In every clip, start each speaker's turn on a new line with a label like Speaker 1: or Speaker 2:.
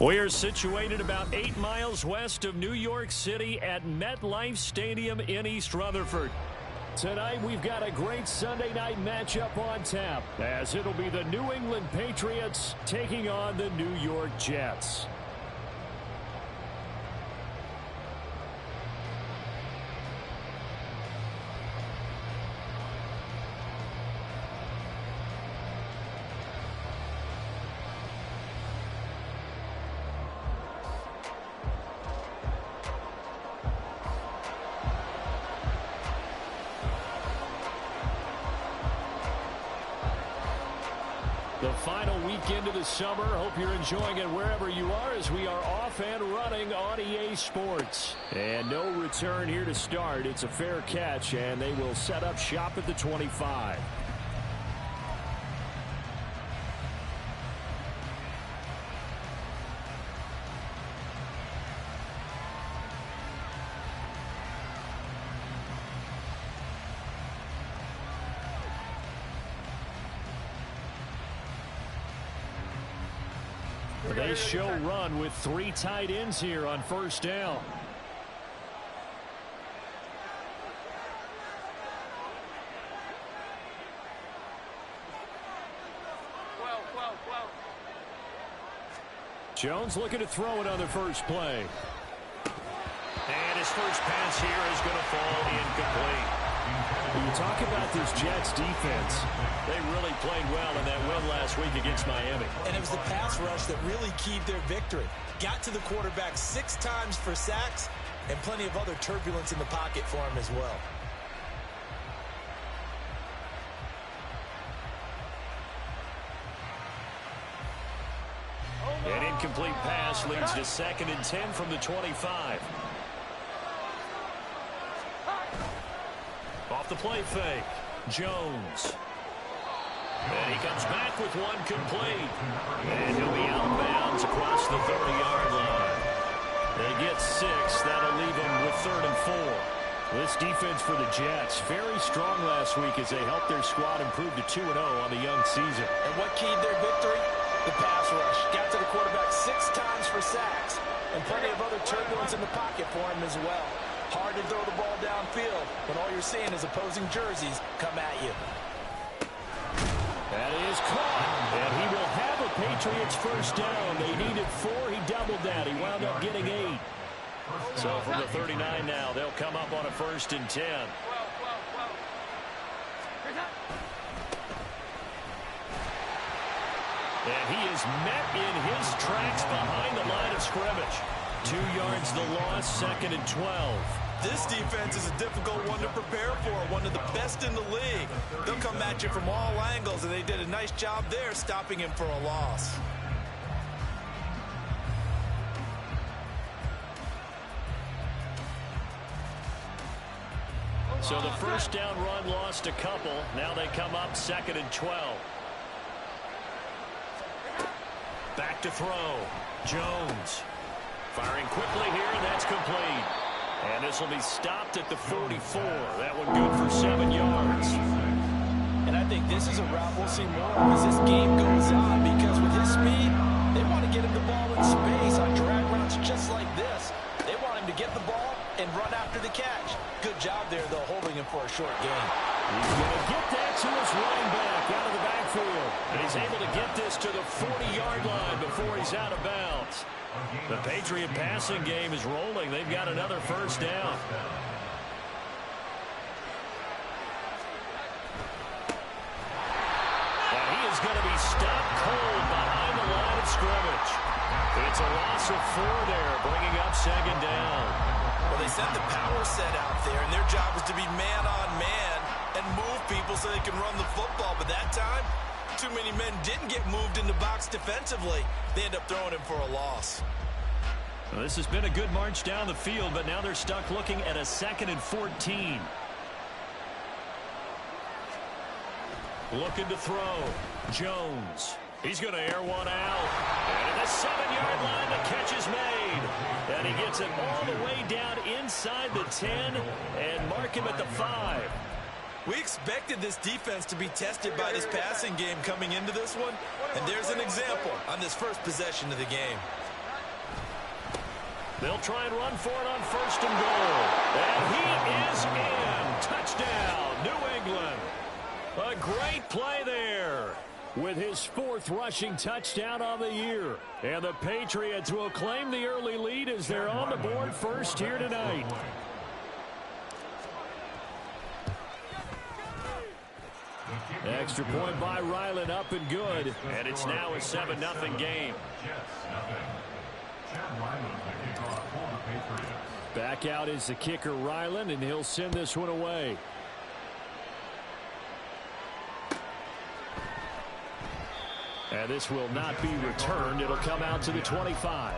Speaker 1: We're situated about 8 miles west of New York City at MetLife Stadium in East Rutherford. Tonight, we've got a great Sunday night matchup on tap, as it'll be the New England Patriots taking on the New York Jets. The final weekend of the summer. Hope you're enjoying it wherever you are as we are off and running on EA Sports. And no return here to start. It's a fair catch, and they will set up shop at the 25. They show run with 3 tight ends here on first down. Jones looking to throw it on the first play. And his first pass here is going to fall incomplete. When you talk about this Jets defense, they really played well in that win last week against Miami.
Speaker 2: And it was the pass rush that really keyed their victory. Got to the quarterback 6 times for sacks and plenty of other turbulence in the pocket for him as well.
Speaker 1: An incomplete pass leads to 2nd and 10 from the 25. Off the play fake, Jones. And he comes back with one complete. And he'll be out of bounds across the 30-yard line. They get 6. That'll leave them with 3rd and 4. This defense for the Jets, very strong last week as they helped their squad improve to 2-0 on the young season.
Speaker 2: And what keyed their victory? The pass rush. Got to the quarterback 6 times for sacks and plenty of other turbulence in the pocket for him as well. Hard to throw the ball downfield when all you're seeing is opposing jerseys come at you.
Speaker 1: That is caught, and he will have a Patriots first down. They needed 4. He doubled that. He wound up getting 8. So from the 39 now, they'll come up on a 1st and 10. And he is met in his tracks behind the line of scrimmage. 2 yards the loss, 2nd and 12.
Speaker 2: This defense is a difficult one to prepare for, one of the best in the league. They'll come at you from all angles, and they did a nice job there stopping him for a loss.
Speaker 1: So the first down run lost a couple. Now they come up 2nd and 12. Back to throw. Jones. Firing quickly here, and that's complete. And this will be stopped at the 44. That one good for 7 yards.
Speaker 2: And I think this is a route we'll see more of as this game goes on, because with his speed, they want to get him the ball in space on drag routes just like this. They want him to get the ball and run after the catch. Good job there, though, holding him for a short gain.
Speaker 1: He's going to get that to his running back out of the backfield. And he's able to get this to the 40-yard line before he's out of bounds. The Patriot passing game is rolling. They've got another first down. And he is going to be stopped cold behind the line of scrimmage. It's a loss of 4 there, bringing up 2nd down.
Speaker 2: Well, they sent the power set out there, and their job was to be man-on-man and move people so they can run the football. But that time, too many men didn't get moved in the box defensively. They end up throwing him for a loss.
Speaker 1: Well, this has been a good march down the field, but now they're stuck looking at a 2nd and 14. Looking to throw. Jones. He's going to air one out. And at the 7-yard line, the catch is made. And he gets it all the way down inside the 10 and mark him at the 5.
Speaker 2: We expected this defense to be tested by this passing game coming into this one, and there's an example on this first possession of the game.
Speaker 1: They'll try and run for it on 1st and goal. And he is in. Touchdown, New England. A great play there with his 4th rushing touchdown on the year. And the Patriots will claim the early lead as they're on the board first here tonight. Extra point by Ryland, up and good. And it's now a 7-0 game. Back out is the kicker, Ryland, and he'll send this one away. And this will not be returned. It'll come out to the 25.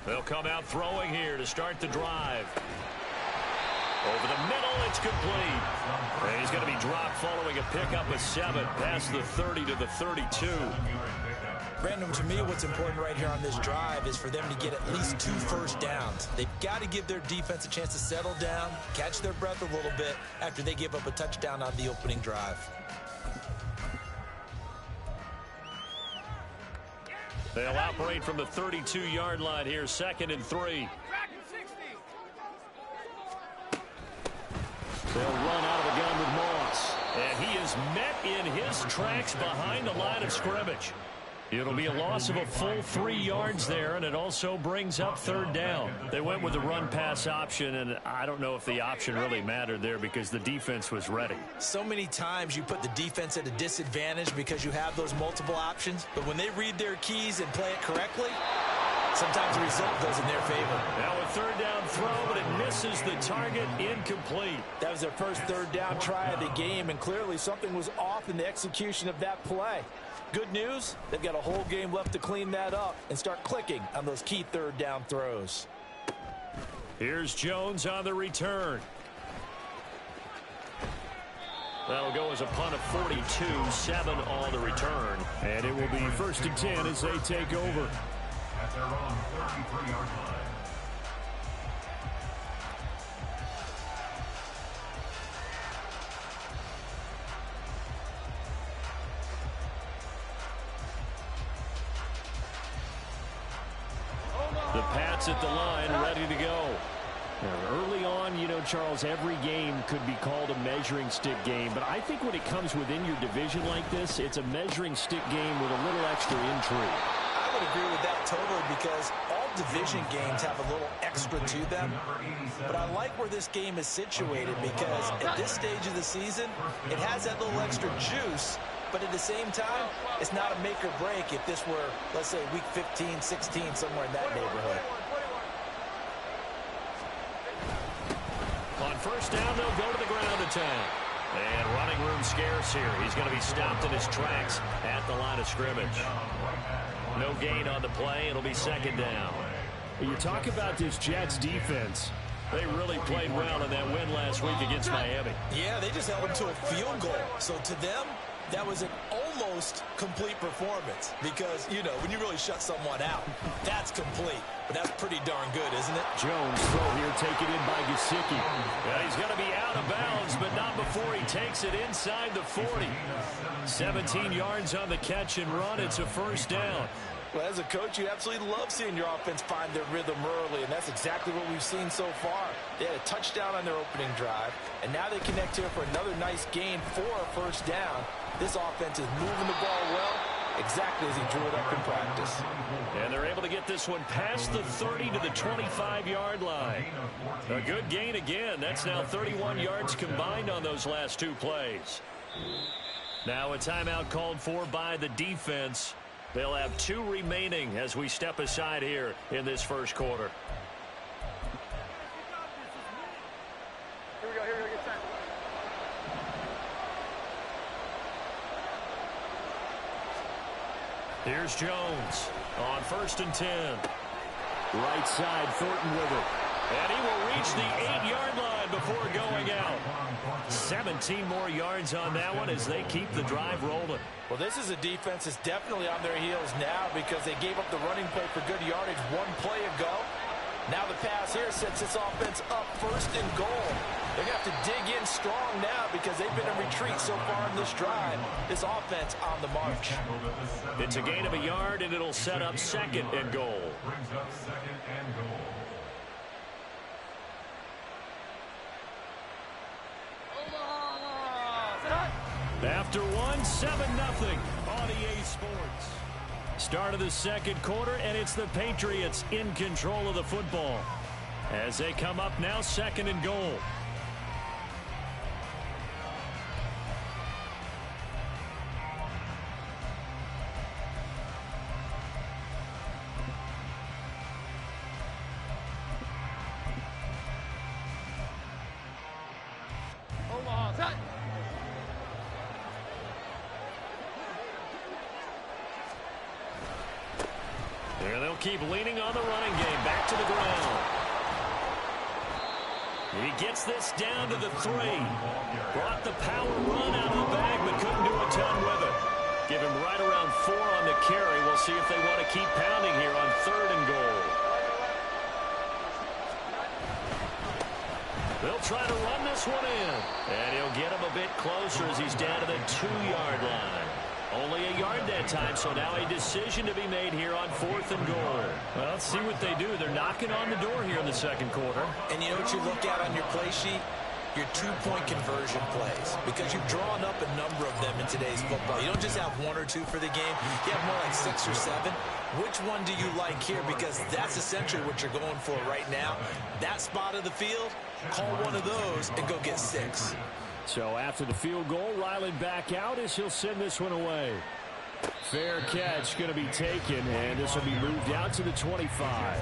Speaker 1: They'll come out throwing here to start the drive. Over the middle, it's complete. And he's going to be dropped following a pickup of 7 past the 30 to the 32.
Speaker 2: Brandon, to me, what's important right here on this drive is for them to get at least 2 first downs. They've got to give their defense a chance to settle down, catch their breath a little bit after they give up a touchdown on the opening drive.
Speaker 1: They'll operate from the 32-yard line here, 2nd and 3. They'll run out of the gun with Moss. And he is met in his tracks behind the line of scrimmage. It'll be a loss of a full 3 yards there, and it also brings up 3rd down. They went with the run-pass option, and I don't know if the option really mattered there because the defense was ready.
Speaker 2: So many times you put the defense at a disadvantage because you have those multiple options, but when they read their keys and play it correctly, sometimes the result goes in their favor.
Speaker 1: Now a 3rd down throw, but it misses the target, incomplete.
Speaker 2: That was their first 3rd down try of the game, and clearly something was off in the execution of that play. Good news, they've got a whole game left to clean that up and start clicking on those key 3rd down throws.
Speaker 1: Here's Jones on the return. That'll go as a punt of 42, 7 on the return. And it will be 1st and 10 as they take over. At their own 33-yard line. The Pats at the line, ready to go. Early on, you know, Charles, every game could be called a measuring stick game. But I think when it comes within your division like this, it's a measuring stick game with a little extra intrigue.
Speaker 2: I would agree with that totally because all division games have a little extra to them. But I like where this game is situated because at this stage of the season, it has that little extra juice. But at the same time, it's not a make or break if this were, let's say, week 15, 16, somewhere in that neighborhood.
Speaker 1: On 1st down, they'll go to the ground attack. And running room scarce here. He's going to be stopped in his tracks at the line of scrimmage. No gain on the play. It'll be 2nd down. You talk about this Jets defense. They really played well in that win last week against Miami.
Speaker 2: Yeah, they just held them to a field goal. So to them, that was an almost complete performance because, you know, when you really shut someone out, that's complete. But that's pretty darn good, isn't it?
Speaker 1: Jones throw here taken in by Gesicki. Yeah, he's going to be out of bounds, but not before he takes it inside the 40. 17 yards on the catch and run. It's a 1st down.
Speaker 2: Well, as a coach, you absolutely love seeing your offense find their rhythm early, and that's exactly what we've seen so far. They had a touchdown on their opening drive, and now they connect here for another nice gain for a 1st down. This offense is moving the ball well, exactly as he drew it up in practice.
Speaker 1: And they're able to get this one past the 30 to the 25-yard line. A good gain again. That's now 31 yards combined on those last 2 plays. Now a timeout called for by the defense. They'll have 2 remaining as we step aside here in this 1st quarter.
Speaker 3: Here we go, get set.
Speaker 1: Here's Jones on 1st and 10. Right side, Thornton with it. And he will reach the 8-yard line before going out. 17 more yards on that one as they keep the drive rolling.
Speaker 2: Well, this is a defense that's definitely on their heels now because they gave up the running play for good yardage one play ago. Now the pass here sets this offense up first and goal. They're going to have to dig in strong now because they've been in retreat so far in this drive. This offense on the march.
Speaker 1: It's a gain of a yard, and it'll set up second and goal. After one, 7-0 on EA Sports. Start of the second quarter, and it's the Patriots in control of the football. As they come up now, second and goal. There they'll keep leaning on the running game. Back to the ground. He gets this down to the 3. Brought the power run out of the bag, but couldn't do a ton with it. Give him right around 4 on the carry. We'll see if they want to keep pounding here on third and goal. They'll try to run this one in. And he'll get him a bit closer as he's down to the 2-yard line. Only a yard that time, so now a decision to be made here on fourth and goal. Well, let's see what they do. They're knocking on the door here in the second quarter.
Speaker 2: And you know what you look at on your play sheet? Your 2-point conversion plays. Because you've drawn up a number of them in today's football. You don't just have 1 or 2 for the game. You have more like 6 or 7. Which one do you like here? Because that's essentially what you're going for right now. That spot of the field, call one of those and go get 6.
Speaker 1: So after the field goal, Riley back out as he'll send this one away. Fair catch going to be taken, and this will be moved out to the 25.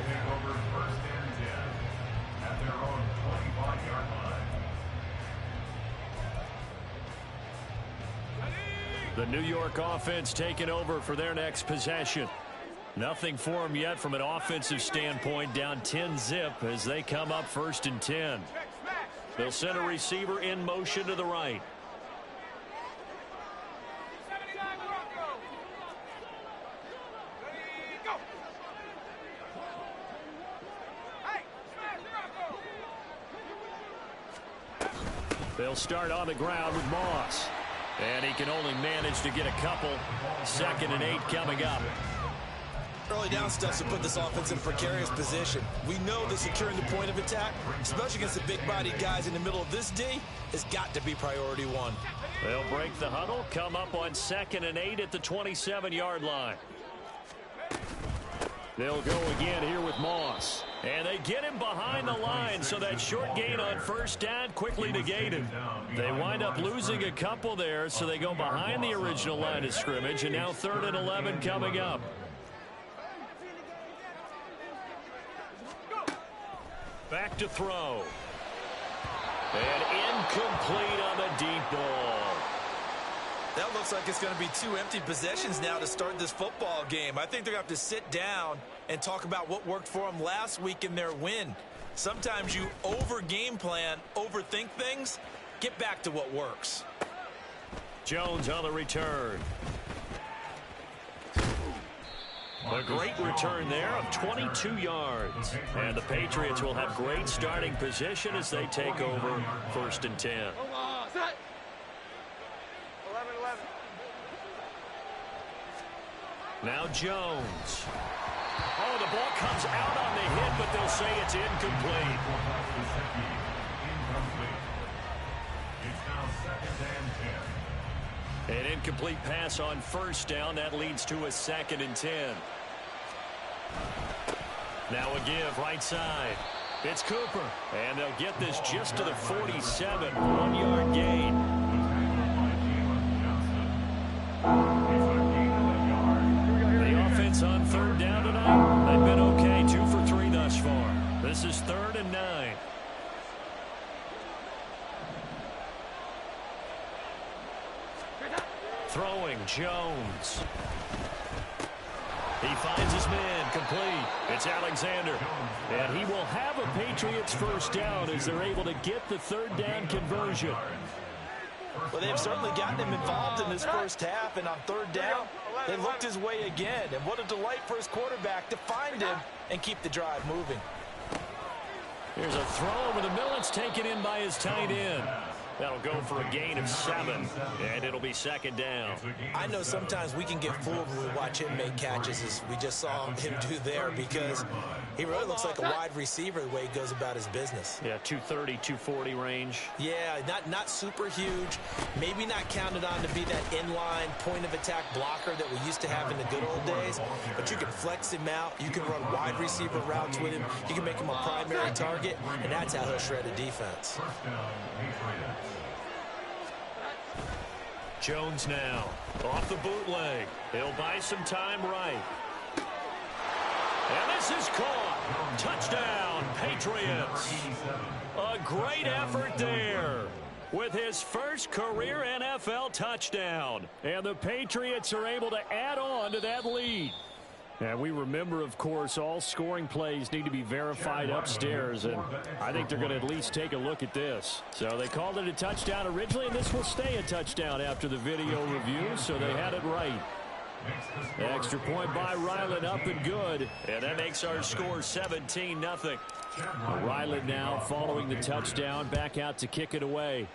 Speaker 1: The New York offense taking over for their next possession. Nothing for them yet from an offensive standpoint, down 10-zip as they come up first and 10. They'll send a receiver in motion to the right. They'll start on the ground with Moss. And he can only manage to get a couple. 2nd and 8 coming up.
Speaker 2: Early down stuff to put this offense in a precarious position. We know that securing the point of attack, especially against the big-bodied guys in the middle of this D, has got to be priority 1.
Speaker 1: They'll break the huddle, come up on 2nd and 8 at the 27-yard line. They'll go again here with Moss. And they get him behind the line, so that short gain on first down quickly negated. They wind up losing a couple there, so they go behind the original line of scrimmage, and now 3rd and 11 coming up. Back to throw. And incomplete on the deep ball.
Speaker 2: That looks like it's going to be 2 empty possessions now to start this football game. I think they're going to have to sit down and talk about what worked for them last week in their win. Sometimes you over-game plan, overthink things. Get back to what works.
Speaker 1: Jones on the return. A great return there of 22 yards. And the Patriots will have great starting position as they take over 1st and 10.
Speaker 3: 11-11.
Speaker 1: Now Jones. Oh, the ball comes out on the hit, but they'll say it's incomplete.
Speaker 4: It's now 2nd and 10.
Speaker 1: An incomplete pass on first down. That leads to a 2nd and 10. Now a give right side. It's Cooper. And they'll get this just to the 47. 1-yard gain. The offense on 3rd down tonight. They've been okay. 2 for 3 thus far. This is 3rd and 9. Throwing Jones. He finds his man, complete. It's Alexander. And he will have a Patriots first down as they're able to get the third down conversion.
Speaker 2: Well, they've certainly gotten him involved in this first half, and on third down, they looked his way again. And what a delight for his quarterback to find him and keep the drive moving.
Speaker 1: Here's a throw over the middle. It's taken in by his tight end. That'll go for a gain of 7, and it'll be second down.
Speaker 2: I know sometimes we can get fooled when we watch him make catches, as we just saw him do there, because he really looks like a wide receiver the way he goes about his business.
Speaker 1: Yeah, 230, 240 range.
Speaker 2: Yeah, not super huge. Maybe not counted on to be that inline point-of-attack blocker that we used to have in the good old days, but you can flex him out. You can run wide receiver routes with him. You can make him a primary target, and that's how he'll shred a defense.
Speaker 1: Jones now, off the bootleg. He'll buy some time right. And this is caught. Touchdown, Patriots. A great effort there with his first career NFL touchdown. And the Patriots are able to add on to that lead. And we remember, of course, all scoring plays need to be verified upstairs, and I think they're going to at least take a look at this. So they called it a touchdown originally, and this will stay a touchdown after the video review, so they had it right. Extra point by Ryland, up and good, and that makes our score 17-0. Ryland now following the touchdown, back out to kick it away.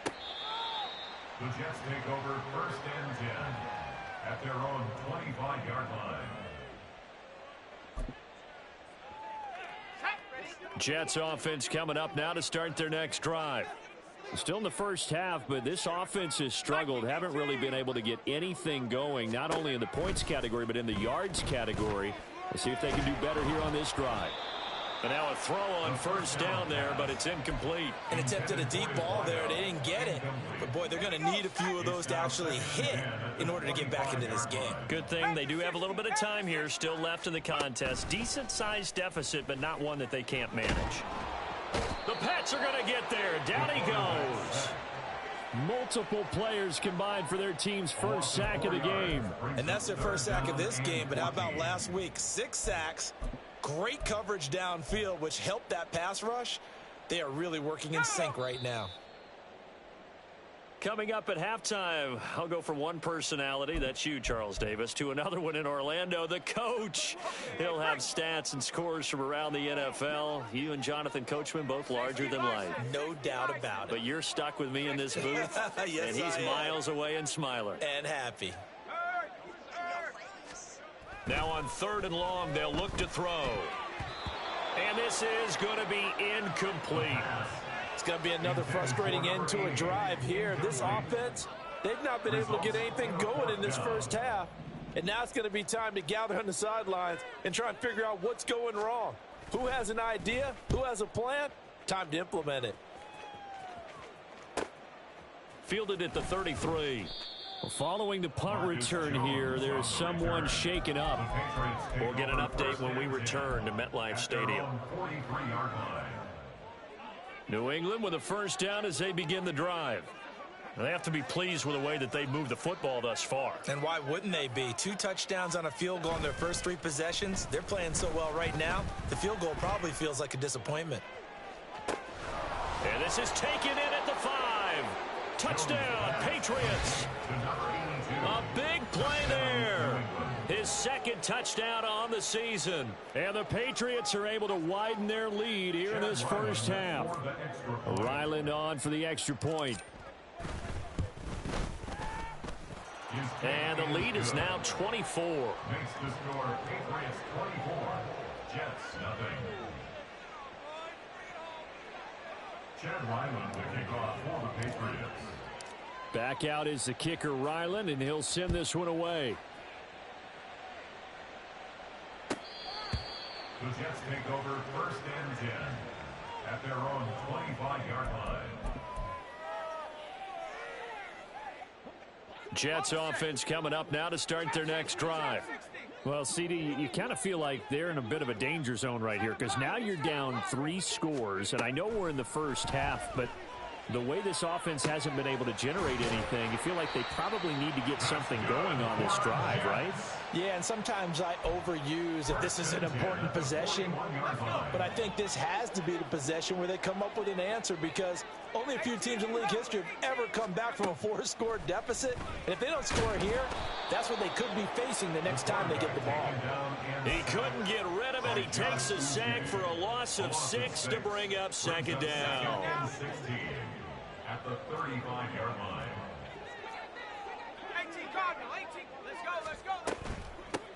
Speaker 4: The Jets take over 1st and 10. At their own 25-yard line.
Speaker 1: Jets offense coming up now to start their next drive. Still in the first half, but this offense has struggled. Haven't really been able to get anything going, not only in the points category, but in the yards category. Let's see if they can do better here on this drive. And now a throw on first down there, but it's incomplete.
Speaker 2: An attempt at a deep ball there. They didn't get it. But, boy, they're going to need a few of those to actually hit in order to get back into this game.
Speaker 1: Good thing they do have a little bit of time here still left in the contest. Decent-sized deficit, but not one that they can't manage. The Pats are going to get there. Down he goes. Multiple players combined for their team's first sack of the game.
Speaker 2: And that's their first sack of this game. But how about last week? 6 sacks. Great coverage downfield, which helped that pass rush. They are really working in sync right now.
Speaker 1: Coming up at halftime, I'll go from one personality, that's you, Charles Davis, to another one in Orlando, the coach. He'll have stats and scores from around the NFL. You and Jonathan Coachman, both larger than life.
Speaker 2: No doubt about it.
Speaker 1: But you're stuck with me in this booth,
Speaker 2: yes,
Speaker 1: and he's miles away and smiling.
Speaker 2: And happy.
Speaker 1: Now on 3rd and long, they'll look to throw. And this is going to be incomplete.
Speaker 2: It's going to be another frustrating end to a drive here. This offense, they've not been able to get anything going in this first half. And now it's going to be time to gather on the sidelines and try and figure out what's going wrong. Who has an idea? Who has a plan? Time to implement it.
Speaker 1: Fielded at the 33. Following the punt return here, there's someone shaken up. We'll get an update when we return to MetLife Stadium. New England with a first down as they begin the drive. They have to be pleased with the way that they've moved the football thus far.
Speaker 2: And why wouldn't they be? 2 touchdowns on a field goal in their first 3 possessions. They're playing so well right now, the field goal probably feels like a disappointment.
Speaker 1: And this is taken in at the 5. Touchdown, Patriots. A big play there. His second touchdown on the season. And the Patriots are able to widen their lead here in this first half. Ryland on for the extra point. And the lead is now 24.
Speaker 4: Makes the score Patriots 24, Jets nothing. Chad Ryland, the kickoff for the Patriots.
Speaker 1: Back out is the kicker Ryland, and he'll send this one away.
Speaker 4: The Jets take over 1st and 10 at their own 25-yard line.
Speaker 1: Jets offense coming up now to start their next drive. Well, CD, you kind of feel like they're in a bit of a danger zone right here because now you're down 3 scores, and I know we're in the first half, but the way this offense hasn't been able to generate anything, you feel like they probably need to get something going on this drive, right?
Speaker 2: Yeah, and sometimes I overuse if this is an important possession. But I think this has to be the possession where they come up with an answer, because only a few teams in league history have ever come back from a 4-score deficit. And if they don't score here, that's what they could be facing the next time they get the ball.
Speaker 1: He couldn't get rid of it. He takes a sack for a loss of 6 to bring up second down.
Speaker 4: At the 35-yard line.
Speaker 3: 18, Cardinal, 18. Let's go.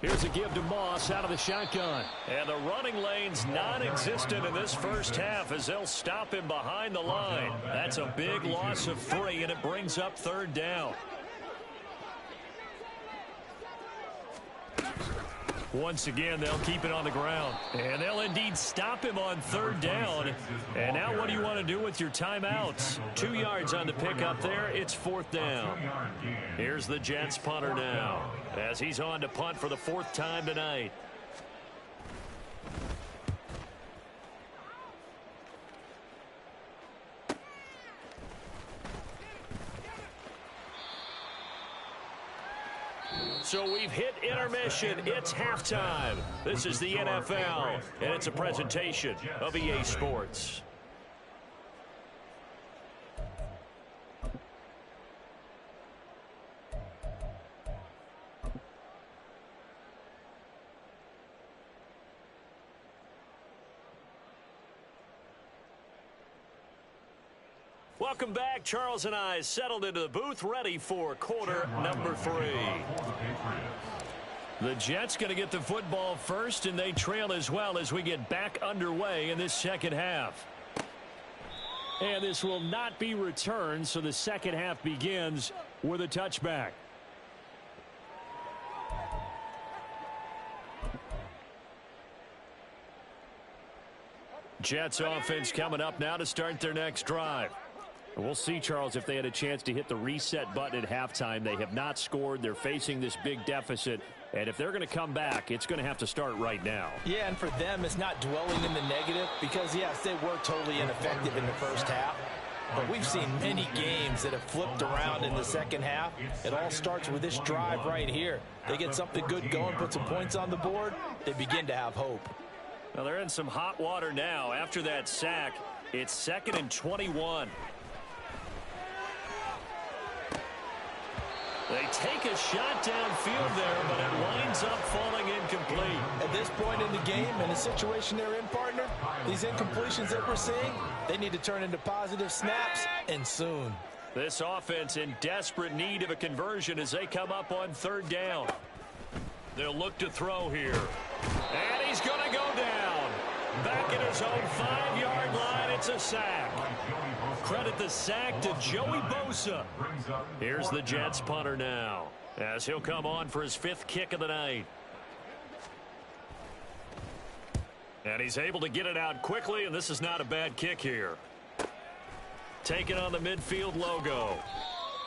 Speaker 1: Here's a give to Moss out of the shotgun. And the running lane's non-existent in this first half as they'll stop him behind the line. That's a big loss of 3, and it brings up third down. Once again, they'll keep it on the ground. And they'll indeed stop him on third down. And now what do you want to do with your timeouts? 2 yards on the pickup there. It's fourth down. Here's the Jets punter now as he's on to punt for the 4th time tonight. So we've hit intermission. It's halftime. This is the NFL, and it's a presentation of EA Sports. Welcome back. Charles and I settled into the booth, ready for quarter number 3. The Jets going to get the football first, and they trail as well as we get back underway in this second half. And this will not be returned, so the second half begins with a touchback. Jets offense coming up now to start their next drive. We'll see, Charles, if they had a chance to hit the reset button at halftime. They have not scored. They're facing this big deficit. And if they're going to come back, it's going to have to start right now.
Speaker 2: Yeah, and for them, it's not dwelling in the negative because, yes, they were totally ineffective in the first half. But we've seen many games that have flipped around in the second half. It all starts with this drive right here. They get something good going, put some points on the board, they begin to have hope.
Speaker 1: Well, they're in some hot water now. After that sack, it's 2nd and 21. They take a shot downfield there, but it winds up falling incomplete.
Speaker 2: At this point in the game, in the situation they're in, partner, these incompletions that we're seeing, they need to turn into positive snaps, and soon.
Speaker 1: This offense in desperate need of a conversion as they come up on third down. They'll look to throw here. And he's going to go down. Back at his own 5-yard line, it's a sack. Credit the sack to Joey Bosa. Here's the Jets punter now as he'll come on for his 5th kick of the night. And he's able to get it out quickly, and this is not a bad kick here. Taking on the midfield logo.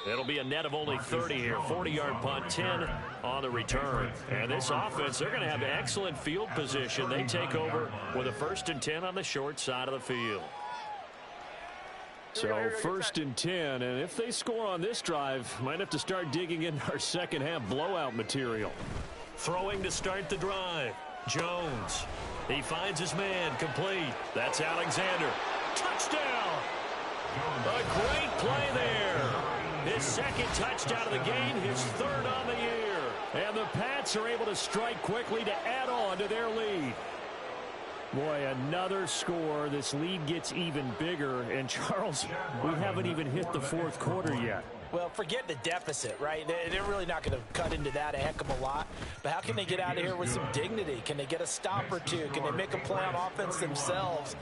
Speaker 1: It'll be a net of only 30 here. 40-yard punt, 10 on the return. And this offense, they're going to have excellent field position. They take over with a 1st and 10 on the short side of the field. So 1st and 10, and if they score on this drive, might have to start digging in our second half blowout material. Throwing to start the drive. Jones. He finds his man, complete. That's Alexander. Touchdown! A great play there. His 2nd touchdown of the game, his 3rd on the year. And the Pats are able to strike quickly to add on to their lead. Boy, another score. This lead gets even bigger. And, Charles, we haven't even hit the 4th quarter yet.
Speaker 2: Well, forget the deficit, right? They're really not going to cut into that a heck of a lot. But how can they get out of here with some dignity? Can they get a stop or two? Can they make a play on offense themselves?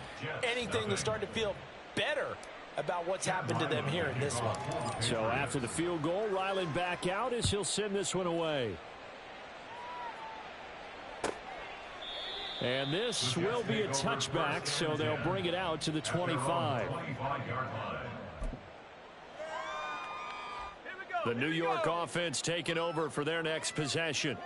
Speaker 2: Anything to start to feel better about what's happened to them here in this one.
Speaker 1: So after the field goal, Ryland back out as he'll send this one away. And this will be a touchback, so they'll bring it out to the 25. The New York offense taking over for their next possession.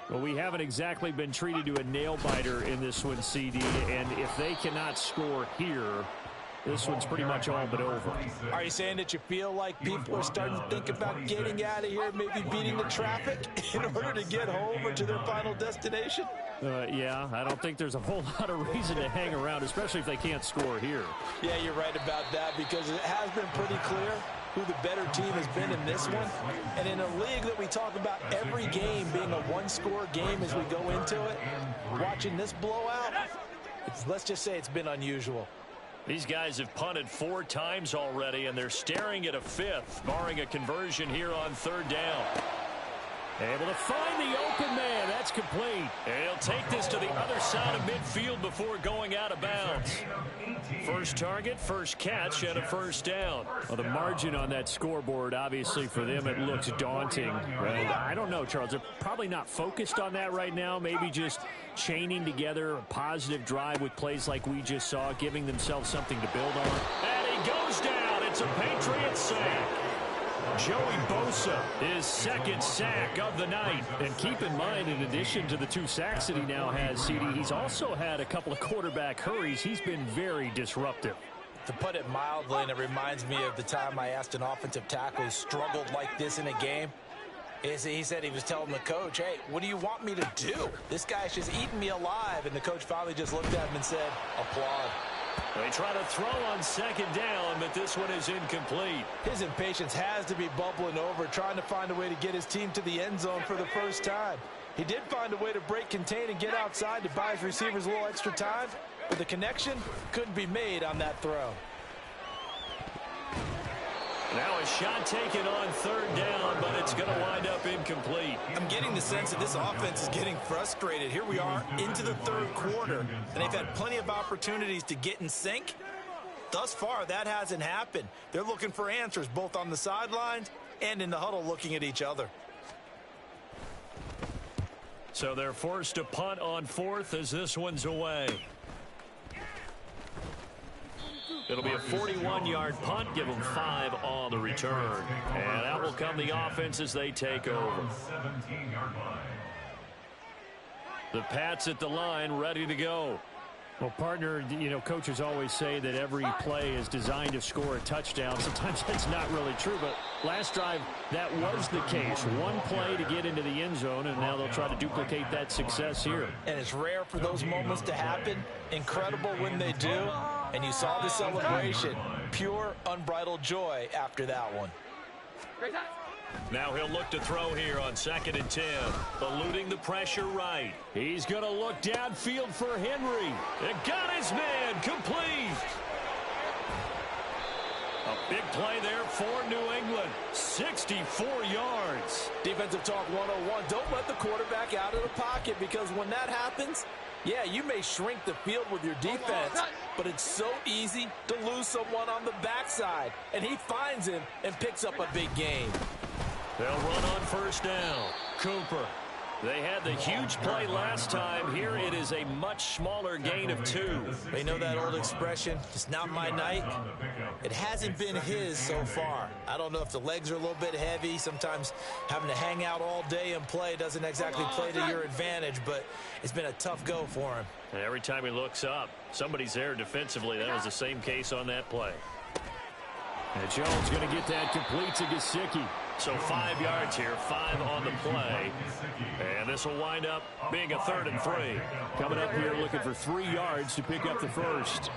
Speaker 1: Well, we haven't exactly been treated to a nail-biter in this one, CD, and if they cannot score here, this one's pretty much all but over.
Speaker 2: Are you saying that you feel like people are starting to think about getting out of here, maybe beating the traffic in order to get home or to their final destination?
Speaker 1: Yeah, I don't think there's a whole lot of reason to hang around, especially if they can't score here.
Speaker 2: Yeah, you're right about that, because it has been pretty clear who the better team has been in this one. And in a league that we talk about every game being a one-score game as we go into it, watching this blowout, let's just say it's been unusual.
Speaker 1: These guys have punted 4 times already, and they're staring at a 5th, barring a conversion here on 3rd down. Able to find the open man. That's complete. And he'll take this to the other side of midfield before going out of bounds. First target, first catch, and a 1st down. Well, the margin on that scoreboard, obviously, for them, it looks daunting. Right? I don't know, Charles. They're probably not focused on that right now. Maybe just chaining together a positive drive with plays like we just saw, giving themselves something to build on. And he goes down. It's a Patriot sack. Joey Bosa, his 2nd sack of the night. And keep in mind, in addition to the 2 sacks that he now has, CD, he's also had a couple of quarterback hurries. He's been very disruptive.
Speaker 2: To put it mildly, and it reminds me of the time I asked an offensive tackle who struggled like this in a game. He said he was telling the coach, hey, what do you want me to do? This guy's just eating me alive. And the coach finally just looked at him and said, applaud.
Speaker 1: They try to throw on 2nd down, but this one is incomplete.
Speaker 2: His impatience has to be bubbling over, trying to find a way to get his team to the end zone for the first time. He did find a way to break contain and get outside to buy his receivers a little extra time, but the connection couldn't be made on that throw.
Speaker 1: Now a shot taken on 3rd down, but it's going to wind up incomplete.
Speaker 2: I'm getting the sense that this offense is getting frustrated. Here we are into the 3rd quarter, and they've had plenty of opportunities to get in sync. Thus far, that hasn't happened. They're looking for answers both on the sidelines and in the huddle looking at each other.
Speaker 1: So they're forced to punt on 4th as this one's away. It'll be a 41-yard punt, give them 5 on the return. And that will come the offense as they take over. The Pats at the line, ready to go. Well, partner, you know, coaches always say that every play is designed to score a touchdown. Sometimes that's not really true, but last drive, that was the case. One play to get into the end zone, and now they'll try to duplicate that success here.
Speaker 2: And it's rare for those moments to happen. Incredible when they do. And you saw the celebration. Pure, unbridled joy after that one.
Speaker 1: Now he'll look to throw here on 2nd and 10. Eluding the pressure right. He's going to look downfield for Henry. It got his man complete. A big play there for New England. 64 yards.
Speaker 2: Defensive talk 101. Don't let the quarterback out of the pocket, because when that happens, yeah, you may shrink the field with your defense, but it's so easy to lose someone on the backside. And he finds him and picks up a big gain.
Speaker 1: They'll run on 1st down. Cooper. They had the huge play last time. Here it is a much smaller gain of 2.
Speaker 2: They know that old expression, it's not my night. It hasn't been his so far. I don't know if the legs are a little bit heavy. Sometimes having to hang out all day and play doesn't exactly play to your advantage, but it's been a tough go for him.
Speaker 1: And every time he looks up, somebody's there defensively. That was the same case on that play. And Jones going to get that complete to Gesicki. So 5 yards here, 5 on the play. And this will wind up being a 3rd and 3. Coming up here looking for 3 yards to pick up the first.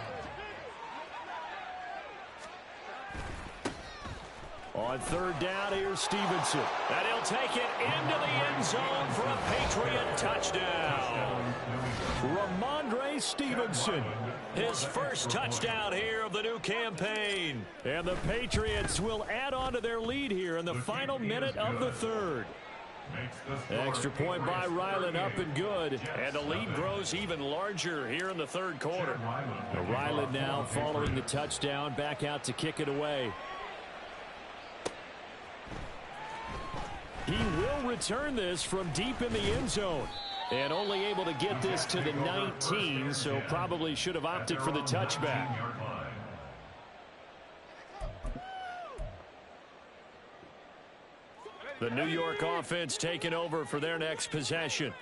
Speaker 1: On 3rd down, here's Stevenson. And he'll take it into the end zone for a Patriot touchdown. Ramondre Stevenson, his first touchdown here of the new campaign. And the Patriots will add on to their lead here in the final minute of the 3rd. Extra point by Ryland, up and good. And the lead grows even larger here in the 3rd quarter. Ryland now following the touchdown, back out to kick it away. He will return this from deep in the end zone. And only able to get this to the 19, so probably should have opted for the touchback. The New York offense taking over for their next possession.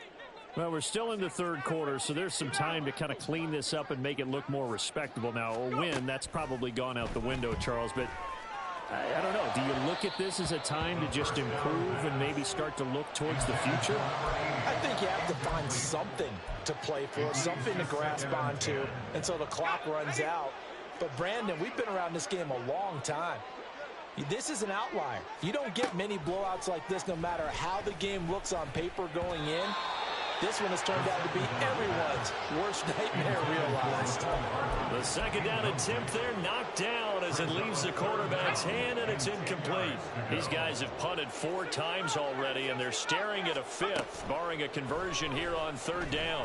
Speaker 1: Well, we're still in the third quarter, so there's some time to kind of clean this up and make it look more respectable. Now, a win, that's probably gone out the window, Charles, but I don't know. Do you look at this as a time to just improve and maybe start to look towards the future?
Speaker 2: I think you have to find something to play for, something to grasp onto until the clock runs out. But, Brandon, we've been around this game a long time. This is an outlier. You don't get many blowouts like this no matter how the game looks on paper going in. This one has turned out to be everyone's worst nightmare realized.
Speaker 1: The second down attempt there knocked down as it leaves the quarterback's hand, and it's incomplete. These guys have punted 4 times already, and they're staring at a 5th, barring a conversion here on third down.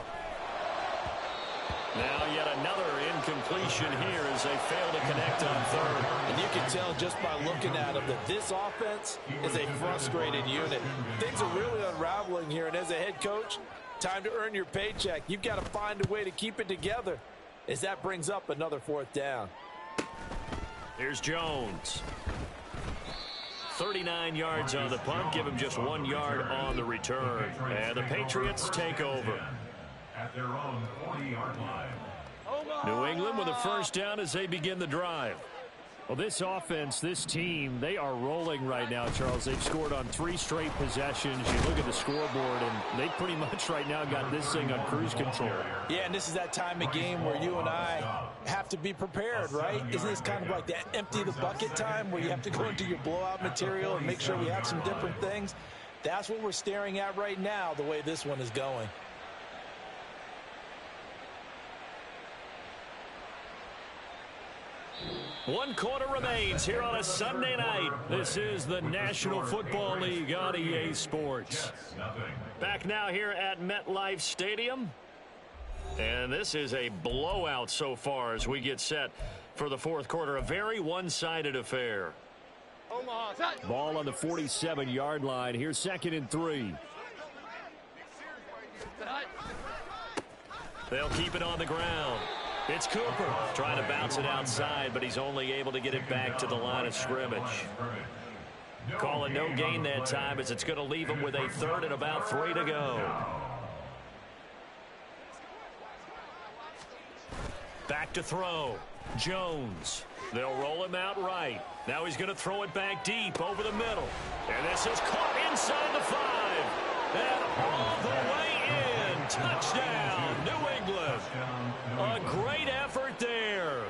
Speaker 1: Now yet another incompletion here as they fail to connect on third.
Speaker 2: And you can tell just by looking at them that this offense is a frustrated unit. Things are really unraveling here, and as a head coach, time to earn your paycheck. You've got to find a way to keep it together as that brings up another 4th down.
Speaker 1: Here's Jones. 39 yards on the punt, give him just 1 yard on the return. And the Patriots take over.
Speaker 4: At their own 40-yard line.
Speaker 1: New England with a first down as they begin the drive. Well, this offense, this team, they are rolling right now, Charles. They've scored on 3 straight possessions. You look at the scoreboard, and they pretty much right now got this thing on cruise control.
Speaker 2: Yeah, and this is that time of game where you and I have to be prepared, right? Isn't this kind of like that empty the bucket time where you have to go into your blowout material and make sure we have some different things? That's what we're staring at right now, the way this one is going.
Speaker 1: One quarter remains here on a Sunday night. This is the National Football League on EA Sports. Back now here at MetLife Stadium. And this is a blowout so far as we get set for the fourth quarter. A very one-sided affair. Ball on the 47-yard line. Here's 2nd and 3. They'll keep it on the ground. It's Cooper trying to bounce it outside, but he's only able to get it back to the line of scrimmage. Calling no gain that time as it's going to leave him with a 3rd and about 3 to go. Back to throw. Jones. They'll roll him out right. Now he's going to throw it back deep over the middle. And this is caught inside the 5. And all the way in. Touchdown, New England. A great effort there.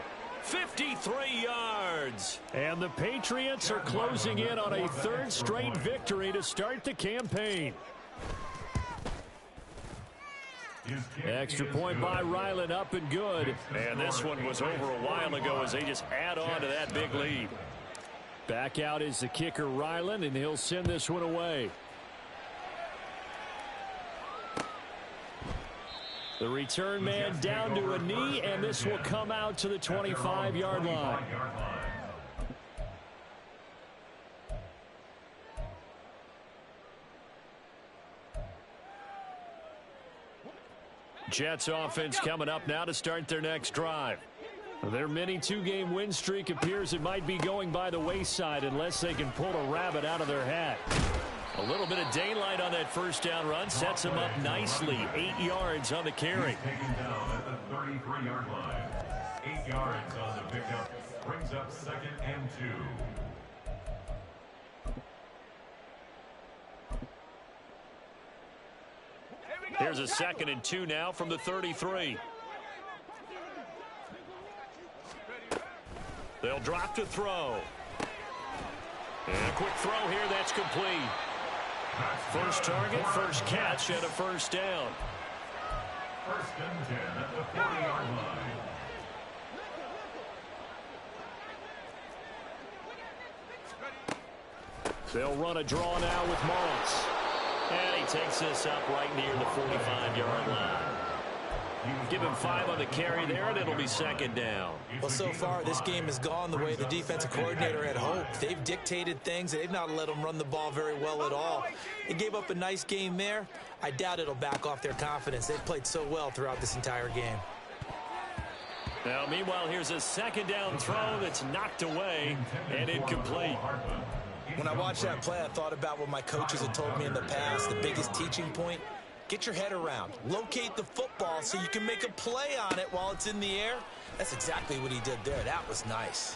Speaker 1: 53 yards. And the Patriots are closing in on a 3rd straight victory to start the campaign. Extra point by Ryland, up and good. And this one was over a while ago as they just add on to that big lead. Back out is the kicker, Ryland, and he'll send this one away. The return man down to a knee, and this will come out to the 25-yard line. Jets offense coming up now to start their next drive. Their mini 2-game win streak appears it might be going by the wayside unless they can pull a rabbit out of their hat. A little bit of daylight on that first down run sets him up nicely. 8 yards on the carry.
Speaker 4: Taken down at the 33-yard line. 8 yards on the pickup. Brings up 2nd and 2.
Speaker 1: Here's a 2nd and 2 now from the 33. They'll drop to throw. And a quick throw here, that's complete. First target, first catch, and a first down.
Speaker 4: 1st and 10 at the 40-yard line.
Speaker 1: They'll run a draw now with Moss. And he takes this up right near the 45-yard line. Give him 5 on the carry there, and it'll be 2nd down.
Speaker 2: Well, so far, this game has gone the way the defensive coordinator had hoped. They've dictated things. They've not let them run the ball very well at all. They gave up a nice game there. I doubt it'll back off their confidence. They've played so well throughout this entire game.
Speaker 1: Now, meanwhile, here's a 2nd down throw that's knocked away and incomplete.
Speaker 2: When I watched that play, I thought about what my coaches had told me in the past. The biggest teaching point, Get your head around. Locate the football so you can make a play on it while it's in the air. That's exactly what he did there. That was nice.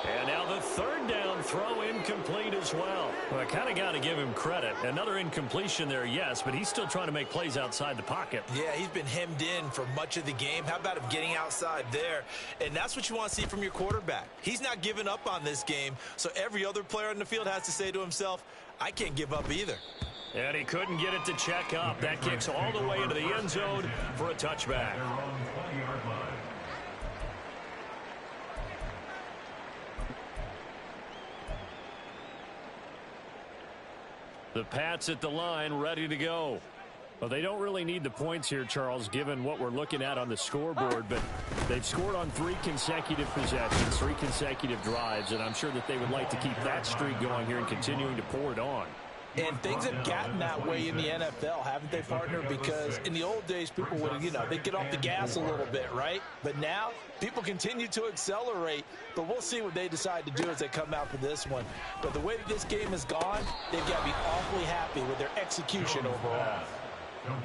Speaker 1: And now the third down throw incomplete as well. Well, I kind of got to give him credit. Another incompletion there, yes, but he's still trying to make plays outside the pocket.
Speaker 2: Yeah, he's been hemmed in for much of the game. How about him getting outside there? And that's what you want to see from your quarterback. He's not giving up on this game, so every other player on the field has to say to himself, I can't give up either.
Speaker 1: And he couldn't get it to check up. That kicks all the way into the end zone for a touchback. The Pats at the line, ready to go. Well, they don't really need the points here, Charles, given what we're looking at on the scoreboard, but they've scored on 3 consecutive possessions, 3 consecutive drives, and I'm sure that they would like to keep that streak going here and continuing to pour it on.
Speaker 2: And things have gotten that way in the NFL, haven't they, partner? Because in the old days, people would, they'd get off the gas a little bit, right? But now, people continue to accelerate. But we'll see what they decide to do as they come out for this one. But the way that this game has gone, they've got to be awfully happy with their execution overall.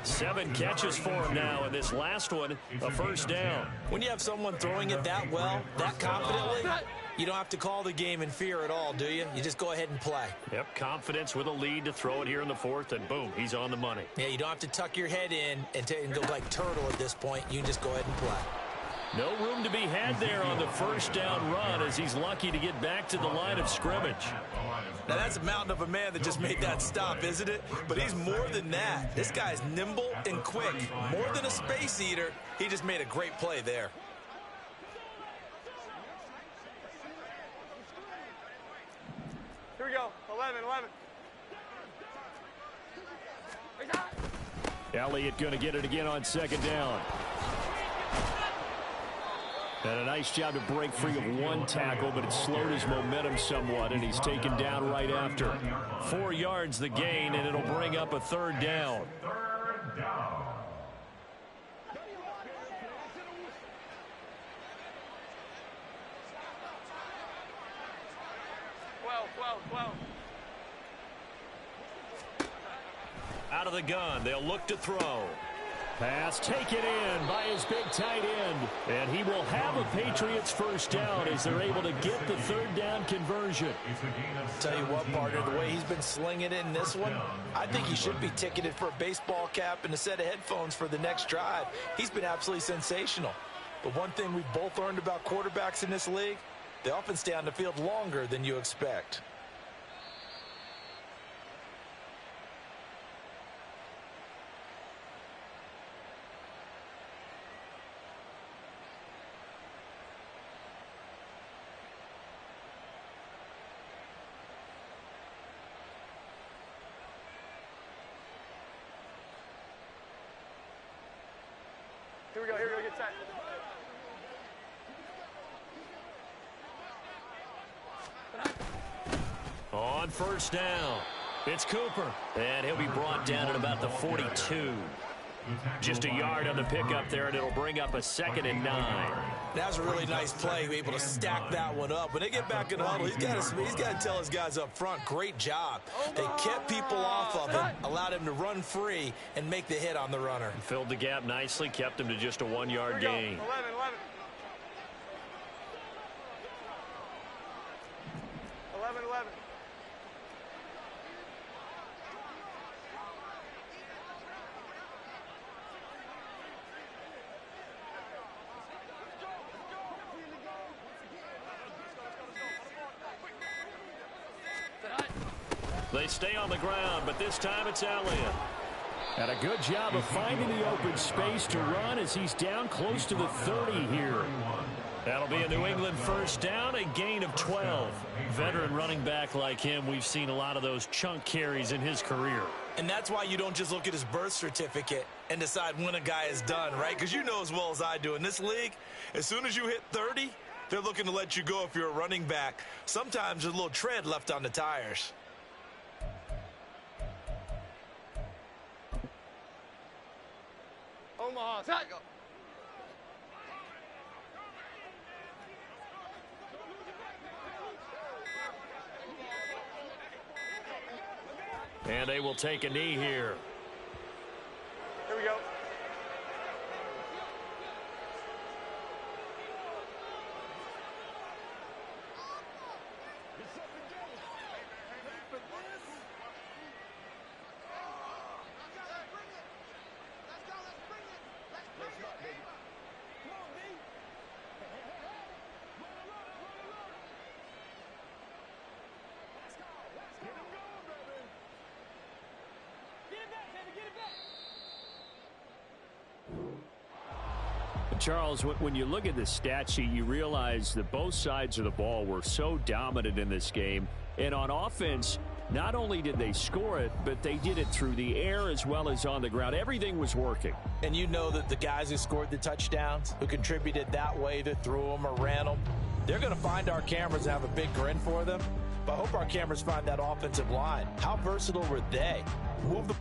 Speaker 1: 7 catches for him now, and this last one, a first down.
Speaker 2: When you have someone throwing it that well, that confidently, you don't have to call the game in fear at all, do you? You just go ahead and play.
Speaker 1: Yep, confidence with a lead to throw it here in the 4th, and boom, he's on the money.
Speaker 2: Yeah, you don't have to tuck your head in and go like turtle at this point. You can just go ahead and play.
Speaker 1: No room to be had there on the first down run as he's lucky to get back to the line of scrimmage.
Speaker 2: Now, that's a mountain of a man that just made that stop, isn't it? But he's more than that. This guy's nimble and quick. More than a space eater, he just made a great play there.
Speaker 3: Here we go. 11.
Speaker 1: Elliott going to get it again on second down. And a nice job to break free of 1 tackle, but it slowed his momentum somewhat, and he's taken down right after. 4 yards the gain, and it'll bring up a 3rd down.
Speaker 4: Third down.
Speaker 3: Well.
Speaker 1: Out of the gun, they'll look to throw. Pass taken in by his big tight end. And he will have a Patriots first down as they're able to get the 3rd down conversion.
Speaker 2: Tell you what, partner, the way he's been slinging it in this one, I think he should be ticketed for a baseball cap and a set of headphones for the next drive. He's been absolutely sensational. But one thing we've both learned about quarterbacks in this league, they often stay on the field longer than you expect.
Speaker 3: Here we go, get set.
Speaker 1: On first down, it's Cooper. And he'll be brought down at about the 42. Just a yard on the pickup there, and it'll bring up a 2nd and 9.
Speaker 2: That was a really nice play, able to stack that one up. When they get back in the huddle, he's got to tell his guys up front, great job. They kept people off of him, allowed him to run free and make the hit on the runner.
Speaker 1: Filled the gap nicely, kept him to just a 1-yard gain.
Speaker 3: 11.
Speaker 1: They stay on the ground, but this time it's Elliott. And a good job of finding the open space to run as he's down close to the 30 here. That'll be a New England first down, a gain of 12. Veteran running back like him, we've seen a lot of those chunk carries in his career.
Speaker 2: And that's why you don't just look at his birth certificate and decide when a guy is done, right? Because you know as well as I do, in this league, as soon as you hit 30, they're looking to let you go if you're a running back. Sometimes there's a little tread left on the tires.
Speaker 3: Omaha, tackle.
Speaker 1: And they will take a knee here.
Speaker 3: we go.
Speaker 1: Charles, when you look at the stat sheet, you realize that both sides of the ball were so dominant in this game. And on offense, not only did they score it, but they did it through the air as well as on the ground. Everything was working.
Speaker 2: And you know that the guys who scored the touchdowns, who contributed that way, that threw them or ran them, they're going to find our cameras and have a big grin for them. But I hope our cameras find that offensive line. How versatile were they? Move the